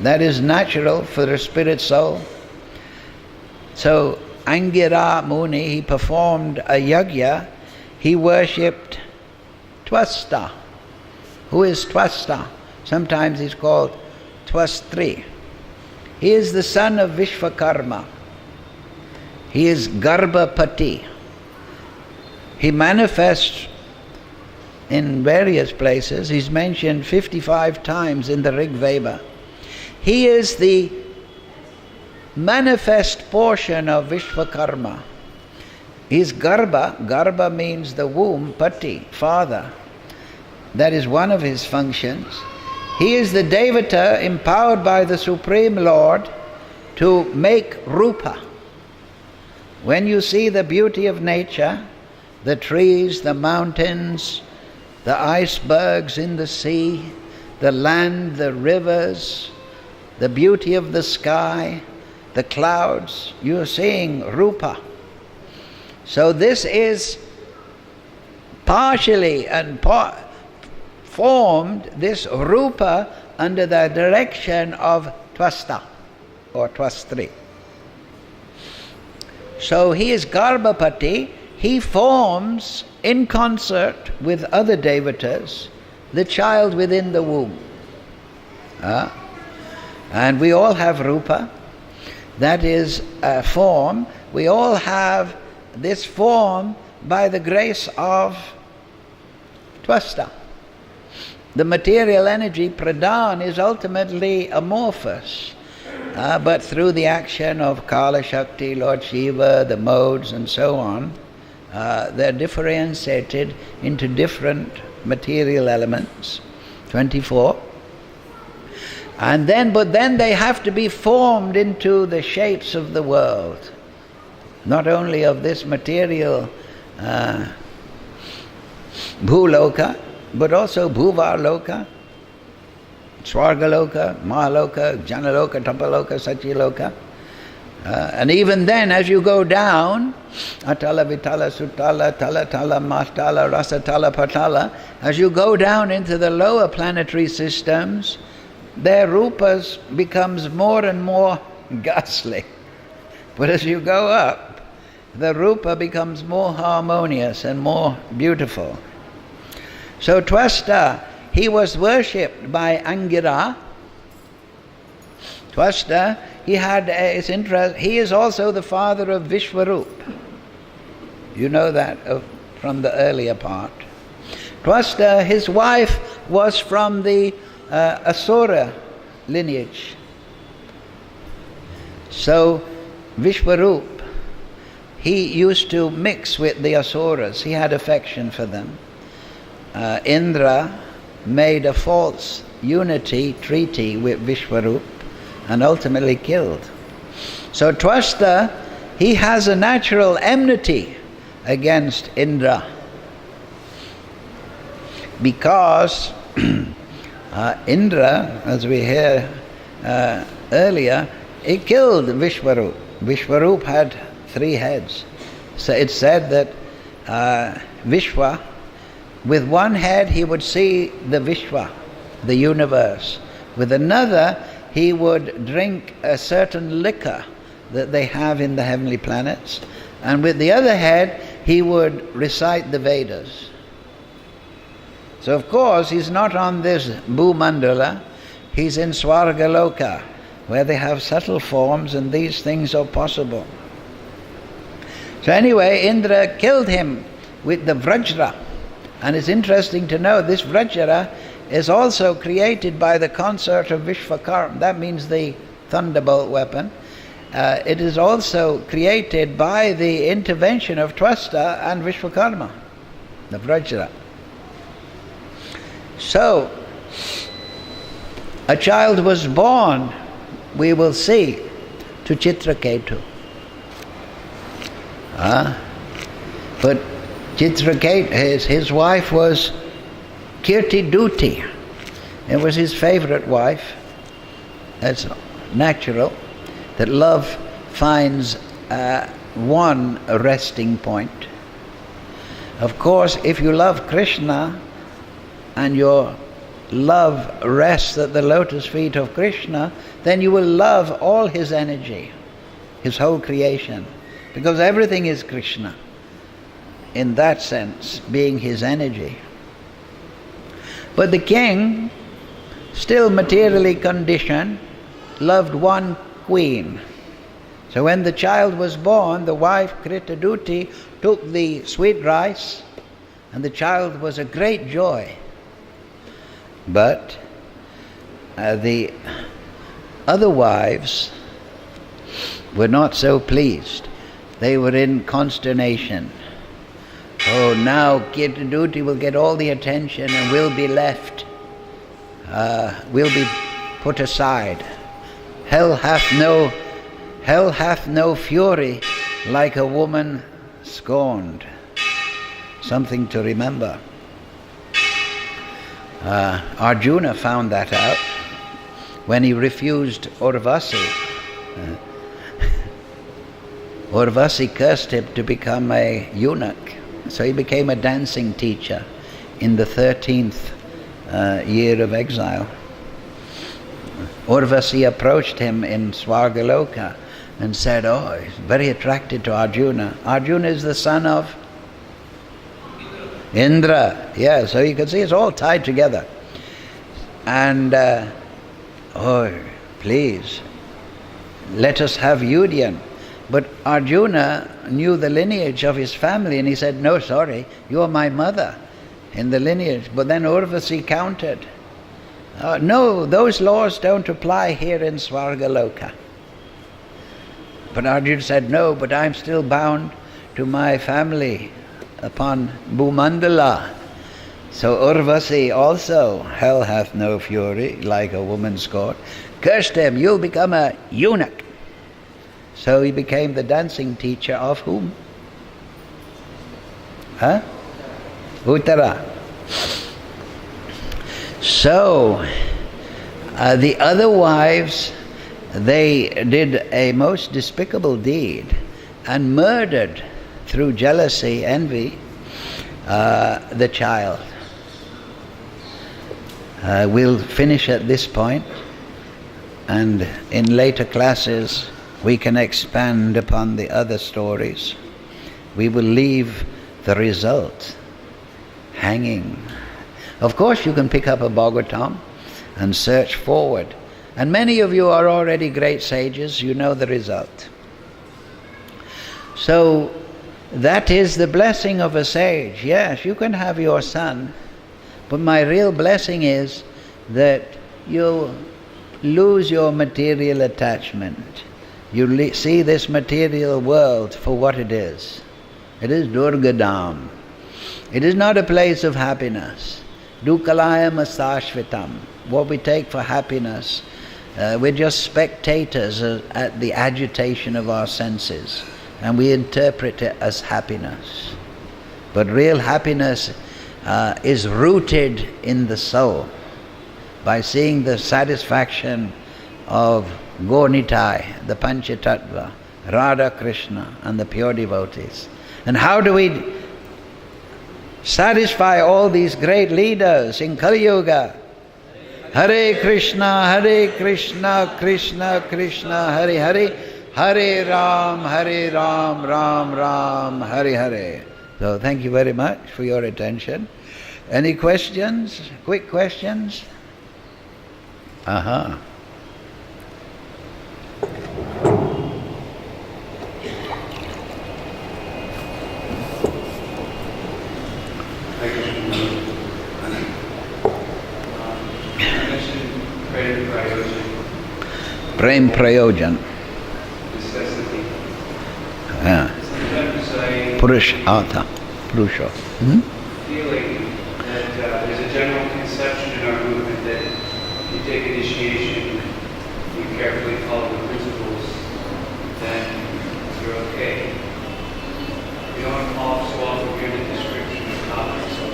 That is natural for the spirit soul. So Angira Muni, he performed a yajna. He worshipped Twasta. Who is Twasta? Sometimes he's called Twastri. He is the son of Vishvakarma. He is Garbhapati. He manifests in various places. He's mentioned 55 times in the Rig Veda. He is the manifest portion of Vishvakarma. He's Garbha. Garbha means the womb, Pati, father. That is one of his functions. He is the Devata empowered by the Supreme Lord to make rupa. When you see the beauty of nature, the trees, the mountains, the icebergs in the sea, the land, the rivers, the beauty of the sky, the clouds, you are seeing rupa. So this is partially and formed, this rupa, under the direction of Twasta or Twastri. So he is Garbhapati. He forms, in concert with other devatas, the child within the womb. And we all have rupa. That is a form. We all have this form by the grace of Twasta. The material energy, pradhan, is ultimately amorphous. But through the action of Kala Shakti, Lord Shiva, the modes and so on, they're differentiated into different material elements, 24. But then they have to be formed into the shapes of the world, not only of this material bhuloka, but also bhuvarloka, swargaloka, mahaloka, janaloka, tapaloka, satyaloka. And even then, as you go down, atala, vitala, sutala, tala, tala, matala, rasatala, patala, as you go down into the lower planetary systems, their rupas becomes more and more ghastly. But as you go up, the rupa becomes more harmonious and more beautiful. So Twasta, he was worshipped by Angira. Twasta, he had his interest. He is also the father of Vishwarup. You know that from the earlier part. Twasta, his wife was from the Asura lineage. So Vishwarup, he used to mix with the Asuras. He had affection for them. Indra made a false unity treaty with Vishwarup and ultimately killed. So Twasta, he has a natural enmity against Indra because Indra, as we hear earlier, he killed Vishwarup. Vishwarup had 3 heads. So it's said that Vishwa, with one head he would see the Vishwa, the universe. With another he would drink a certain liquor that they have in the heavenly planets. And with the other head he would recite the Vedas. So of course he's not on this Bhumandala, he's in Swargaloka, where they have subtle forms and these things are possible. So anyway, Indra killed him with the Vrajra. And it's interesting to know this Vrajra is also created by the concert of Vishvakarma. That means the thunderbolt weapon. It is also created by the intervention of Twasta and Vishvakarma, the Vrajra. So, a child was born, we will see, to Chitraketu. But Chitraketu, his wife was Kirti Duti. It was his favorite wife. That's natural, that love finds one resting point. Of course, if you love Krishna and your love rests at the lotus feet of Krishna, then you will love all his energy, his whole creation, because everything is Krishna, in that sense, being his energy. But the king, still materially conditioned, loved one queen. So when the child was born, the wife, Kritaduti, took the sweet rice, and the child was a great joy. But the other wives were not so pleased. They were in consternation. Oh, now duty will get all the attention and we'll be left. We'll be put aside. Hell hath no fury like a woman scorned. Something to remember. Arjuna found that out when he refused Urvasi. Urvasi cursed him to become a eunuch. So he became a dancing teacher in the 13th year of exile. Urvasi approached him in Svargaloka and said, oh, he's very attracted to Arjuna. Arjuna is the son of Indra. Yeah, so you can see it's all tied together. And, oh, please, let us have union. But Arjuna knew the lineage of his family and he said, no, sorry, you're my mother in the lineage. But then Urvasi countered, no, those laws don't apply here in Svargaloka. But Arjuna said, no, but I'm still bound to my family upon Bhumandala. So Urvasi also, hell hath no fury like a woman scorned, cursed him, you'll become a eunuch. So he became the dancing teacher of whom? Uttara. So the other wives, they did a most despicable deed and murdered through jealousy, envy, the child. We'll finish at this point, and in later classes we can expand upon the other stories. We will leave the result hanging. Of course you can pick up a Bhagavatam and search forward. And many of you are already great sages, you know the result. So that is the blessing of a sage. Yes, you can have your son, but my real blessing is that you'll lose your material attachment. You see this material world for what it is. It is Durgadam. It is not a place of happiness. Dukalayam asashvitam. What we take for happiness, we're just spectators at the agitation of our senses, and we interpret it as happiness. But real happiness is rooted in the soul by seeing the satisfaction of Gonitai, the Panchatattva, Radha Krishna and the pure devotees. And how do we satisfy all these great leaders in Kali Yuga? Hare Krishna, Krishna Krishna, Hare Hare, Hare Ram, Ram Ram, Hare Hare. So thank you very much for your attention. Any questions? Quick questions? Aha. Prem Prayojan. Necessity. Yeah. Sometimes I Purushartha. Purusha. feeling that there's a general conception in our movement that if you take initiation, you carefully follow the principles, then you're okay. We don't also often hear the description of topics of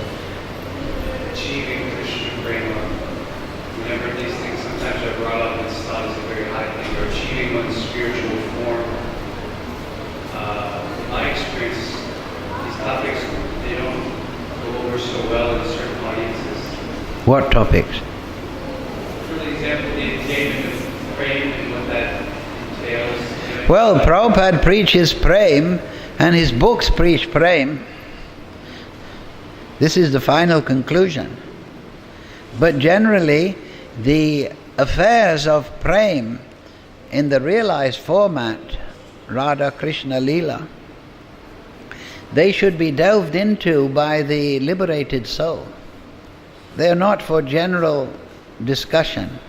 achieving Krishna prema. Whenever these things sometimes are brought up, it's thought as a very high thing, or achieving one's spiritual form. In my experience, these topics, they don't go over so well in certain audiences. What topics? For example, the attainment of prema and what that entails. Well, Prabhupada preaches prem, and his books preach prem. This is the final conclusion. But generally, the affairs of prem in the realized format, Radha Krishna Leela, they should be delved into by the liberated soul. They are not for general discussion,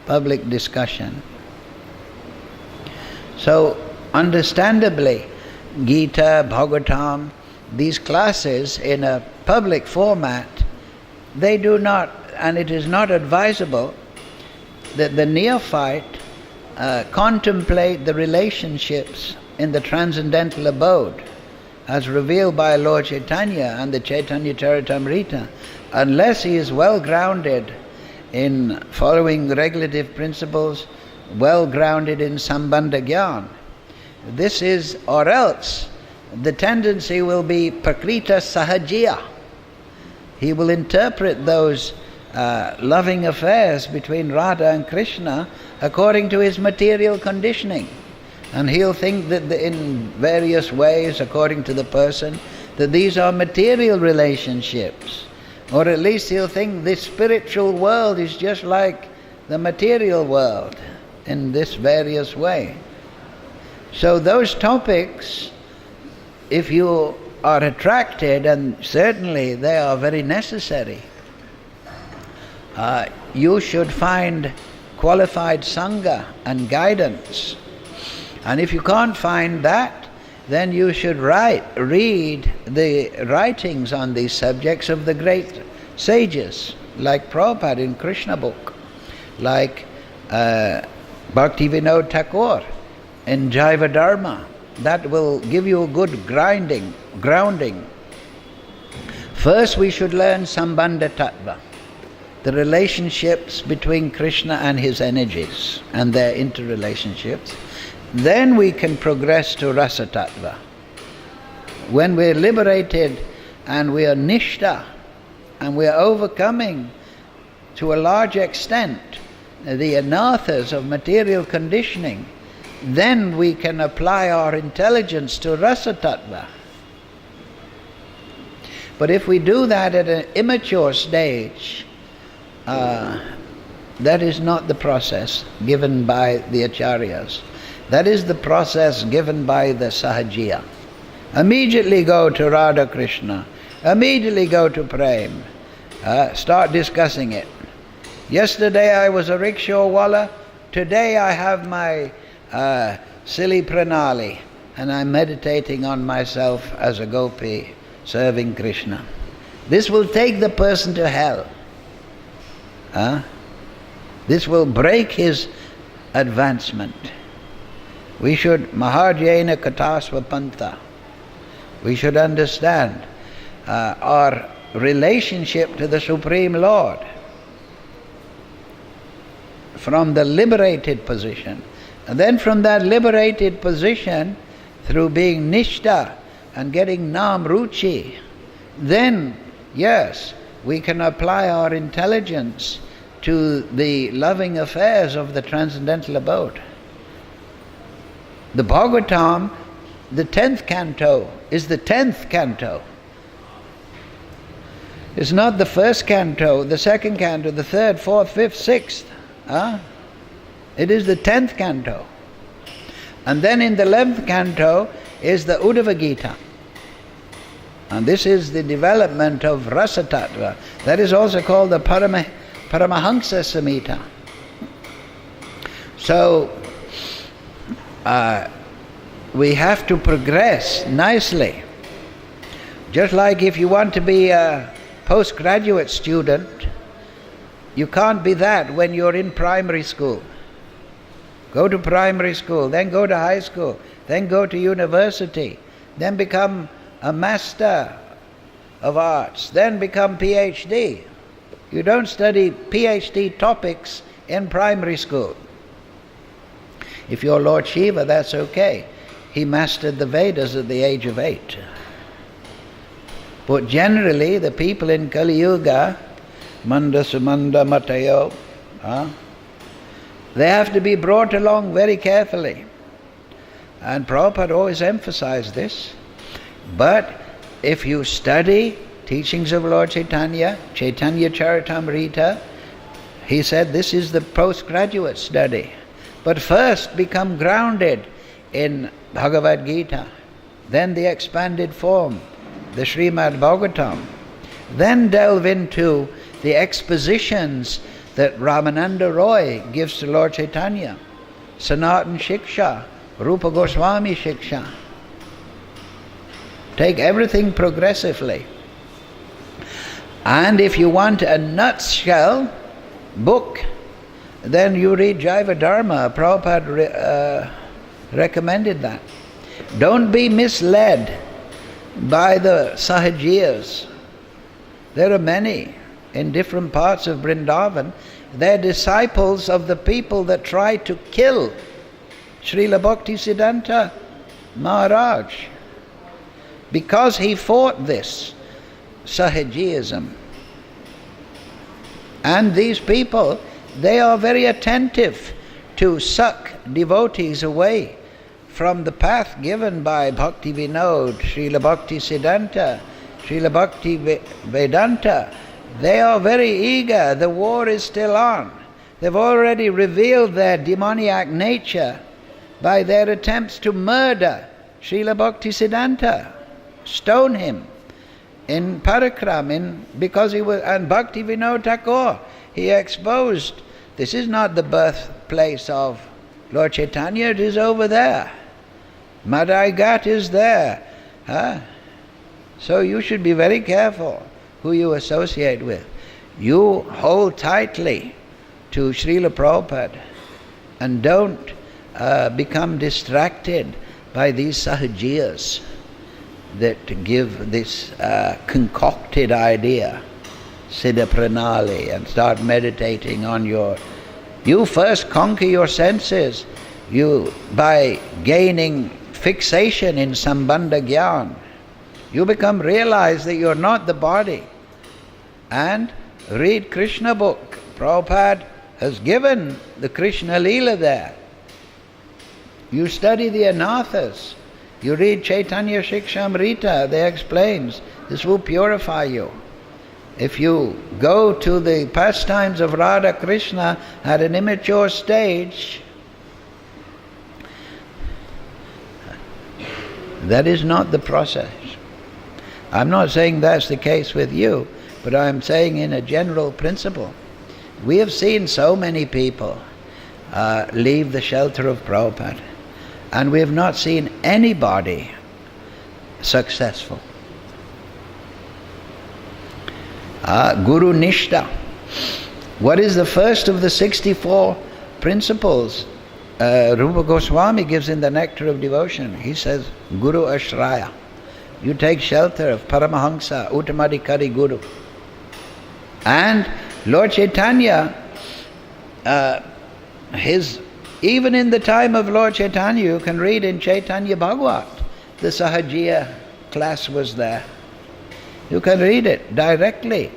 public discussion. So, understandably, Gita, Bhagavatam, these classes in a public format, they do not, and it is not advisable that the neophyte contemplate the relationships in the transcendental abode as revealed by Lord Chaitanya and the Chaitanya Charitamrita, unless he is well grounded in following the regulative principles, well grounded in Sambandha Gyan. This is, or else the tendency will be Prakrita Sahajiya. He will interpret those loving affairs between Radha and Krishna according to his material conditioning. And he'll think that in various ways, according to the person, that these are material relationships. Or at least he'll think the spiritual world is just like the material world in this various way. So those topics, if you are attracted, and certainly they are very necessary, you should find qualified Sangha and guidance. And if you can't find that, then you should read the writings on these subjects of the great sages, like Prabhupada in Krishna book, like Bhakti-Vinod Thakur in Jaiva Dharma. That will give you a good grounding. First we should learn Sambandha Tattva, the relationships between Krishna and his energies and their interrelationships. Then we can progress to Rasa Tattva. When we're liberated and we are Nishta and we are overcoming to a large extent the anathas of material conditioning, then we can apply our intelligence to Rasa Tattva. But if we do that at an immature stage, that is not the process given by the Acharyas. That is the process given by the Sahajiya. Immediately go to Radha Krishna. Immediately go to Prem. Start discussing it. Yesterday I was a rickshaw walla. Today I have my silly pranali. And I'm meditating on myself as a gopi serving Krishna. This will take the person to hell. This will break his advancement. We should Mahajena Katasva Pantha. We should understand our relationship to the Supreme Lord from the liberated position. And then from that liberated position, through being Nishta and getting Nam Ruchi, then, yes, we can apply our intelligence to the loving affairs of the transcendental abode. The Bhagavatam, the 10th canto, is the 10th canto. It's not the first canto, the second canto, the third, fourth, fifth, sixth. It is the 10th canto. And then in the 11th canto is the Uddhava-Gita. And this is the development of Rasa Tattva. That is also called the Paramahansa Samhita. So, we have to progress nicely. Just like if you want to be a postgraduate student, you can't be that when you're in primary school. Go to primary school, then go to high school, then go to university, then become a master of arts, then become PhD. You don't study PhD topics in primary school. If you're Lord Shiva, that's okay. He mastered the Vedas at the age of 8. But generally, the people in Kali Yuga, Manda Sumanda Matayo, they have to be brought along very carefully. And Prabhupada always emphasized this. But if you study teachings of Lord Chaitanya, Chaitanya Charitamrita, he said this is the postgraduate study. But first become grounded in Bhagavad-Gita, then the expanded form, the Srimad Bhagavatam. Then delve into the expositions that Ramananda Roy gives to Lord Chaitanya, Sanatan Shiksha, Rupa Goswami Shiksha. Take everything progressively. And if you want a nutshell book, then you read Jaiva Dharma. Prabhupada recommended that. Don't be misled by the Sahajiyas. There are many in different parts of Vrindavan. They're disciples of the people that tried to kill Srila Bhaktisiddhanta Maharaj, because he fought this Sahajiyism. And these people, they are very attentive to suck devotees away from the path given by Bhakti Vinod, Srila Bhaktisiddhanta, Srila Bhakti Vedanta. They are very eager. The war is still on. They've already revealed their demoniac nature by their attempts to murder Srila Bhaktisiddhanta, stone him in Parakram, because he was, and Bhakti Vinod Thakur, he exposed, this is not the birthplace of Lord Chaitanya, it is over there. Madai Ghat is there. So you should be very careful who you associate with. You hold tightly to Srila Prabhupada and don't become distracted by these Sahajiyas that give this concocted idea, Siddha Pranali, and start meditating on you first conquer your senses, by gaining fixation in Sambandha Gyan. You realize that you're not the body. And read Krishna book. Prabhupada has given the Krishna Leela there. You study the Anathas. You read Chaitanya Shikshamrita, they explains, this will purify you. If you go to the pastimes of Radha Krishna at an immature stage, that is not the process. I'm not saying that's the case with you, but I'm saying in a general principle. We have seen so many people leave the shelter of Prabhupada, and we have not seen anybody successful. Guru Nishta. What is the first of the 64 principles? Rupa Goswami gives in the Nectar of Devotion. He says, Guru Ashraya. You take shelter of Paramahamsa, Uttamadikari Guru. And Lord Chaitanya, even in the time of Lord Chaitanya, you can read in Chaitanya Bhagavat, the Sahajiya class was there. You can read it directly.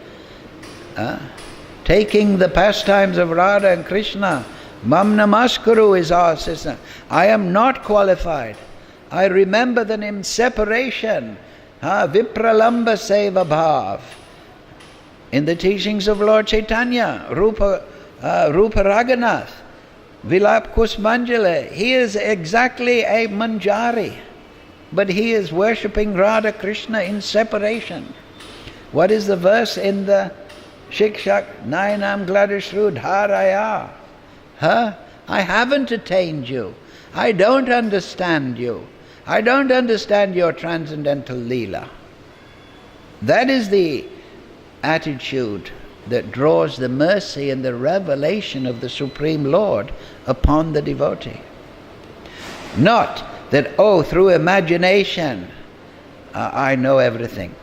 Taking the pastimes of Radha and Krishna, Mam Namaskuru is our system. I am not qualified. I remember them in separation. Vipralamba Seva Bhav. In the teachings of Lord Chaitanya, Rupa Raghunath, Vilap Kusmanjali, he is exactly a manjari, but he is worshipping Radha Krishna in separation. What is the verse in the Shikshak? Nainam Gladishru Dharaya. I haven't attained you. I don't understand you. I don't understand your transcendental Leela. That is the attitude that draws the mercy and the revelation of the Supreme Lord upon the devotee. Not that, through imagination, I know everything.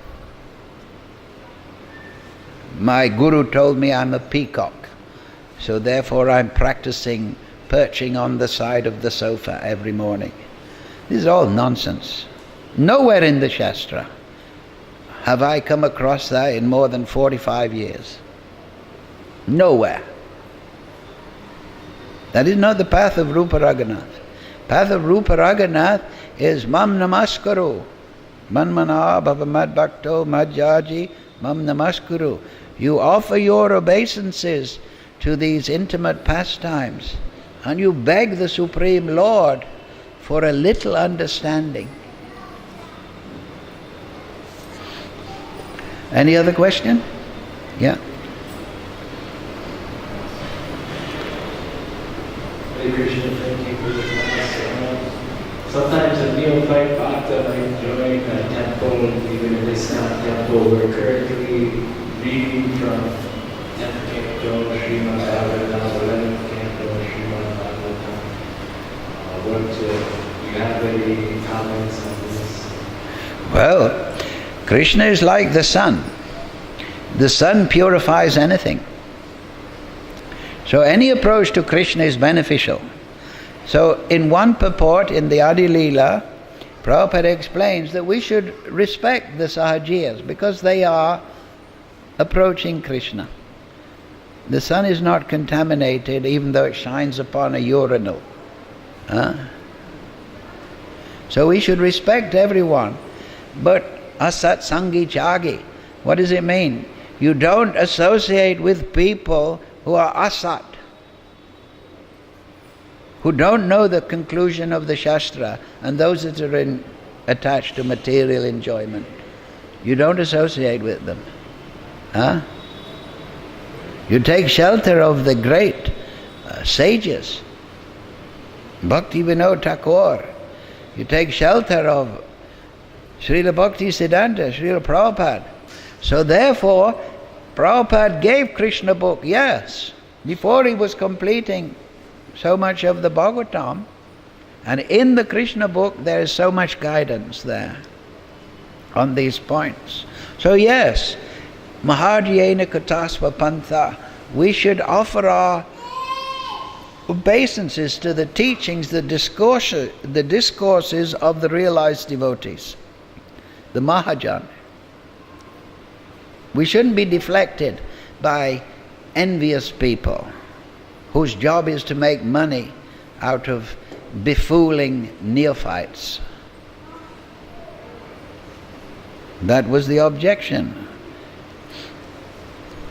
My guru told me I'm a peacock, so therefore I'm practicing perching on the side of the sofa every morning. This is all nonsense. Nowhere in the Shastra have I come across that in more than 45 years. Nowhere. That is not the path of Rupa Raghunath. Path of Rupa Raghunath is Mam Namaskaru. Manmana Bhava Mad Bhakto Madhyaji Mam Namaskaru. You offer your obeisances to these intimate pastimes, and you beg the Supreme Lord for a little understanding. Any other question? Yeah. Hare Krishna, thank you for the class. Sometimes a neophyte bhakta might join a temple, even if it's not temple. We're currently reading from 10th Canto, Srimad Bhagavatam, 11th Canto, Srimad Bhagavatam. Do you have any comments on this? Well, Krishna is like the sun. The sun purifies anything. So any approach to Krishna is beneficial. So in one purport in the Adi Leela, Prabhupada explains that we should respect the Sahajiyas because they are approaching Krishna. The sun is not contaminated even though it shines upon a urinal. So we should respect everyone. But asat sangi chagi, what does it mean? You don't associate with people who are asat, who don't know the conclusion of the Shastra, and those that are attached to material enjoyment. You don't associate with them. You take shelter of the great sages. Bhakti Vinod Thakur. You take shelter of Srila Bhakti Siddhanta, Srila Prabhupada. So therefore, Prabhupada gave Krishna book, yes, before he was completing so much of the Bhagavatam. And in the Krishna book there is so much guidance there on these points. So yes, Mahadhyena Katasva Pantha, we should offer our obeisances to the teachings, the discourses of the realized devotees, the Mahajan. We shouldn't be deflected by envious people whose job is to make money out of befooling neophytes. That was the objection.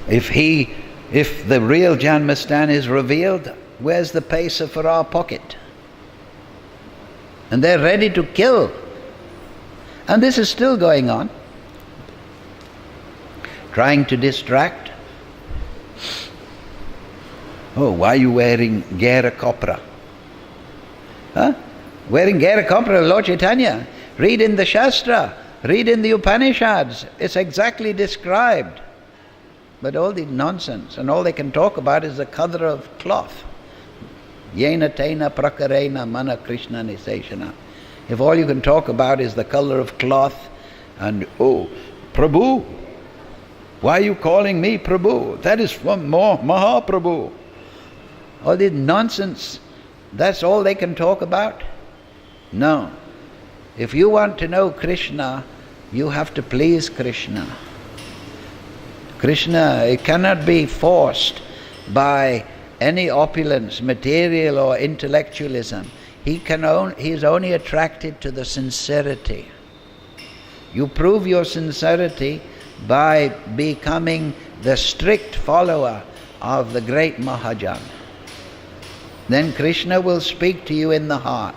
If the real Janmastan is revealed, where's the paisa for our pocket? And they're ready to kill. And this is still going on. Trying to distract. Oh, why are you wearing Gera Kopra? Wearing Gera Kopra, Lord Chaitanya. Read in the Shastra, read in the Upanishads. It's exactly described. But all the nonsense, and all they can talk about is the color of cloth. Yena tena prakarena mana Krishna niseshana. If all you can talk about is the color of cloth, and oh, Prabhu, why are you calling me Prabhu? That is from Mahaprabhu. All this nonsense, that's all they can talk about? No. If you want to know Krishna, you have to please Krishna. Krishna, it cannot be forced by any opulence, material or intellectualism. He is only attracted to the sincerity. You prove your sincerity by becoming the strict follower of the great Mahajan. Then Krishna will speak to you in the heart.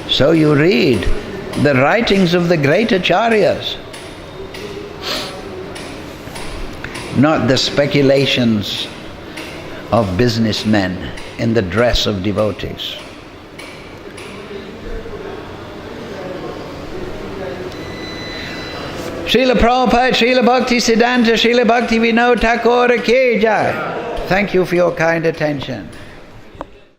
So you read the writings of the great acharyas, not the speculations of businessmen in the dress of devotees. Srila Prabhupada, Srila Bhakti Siddhanta, Srila Bhakti Vinod Thakur Ki Jai. Thank you for your kind attention.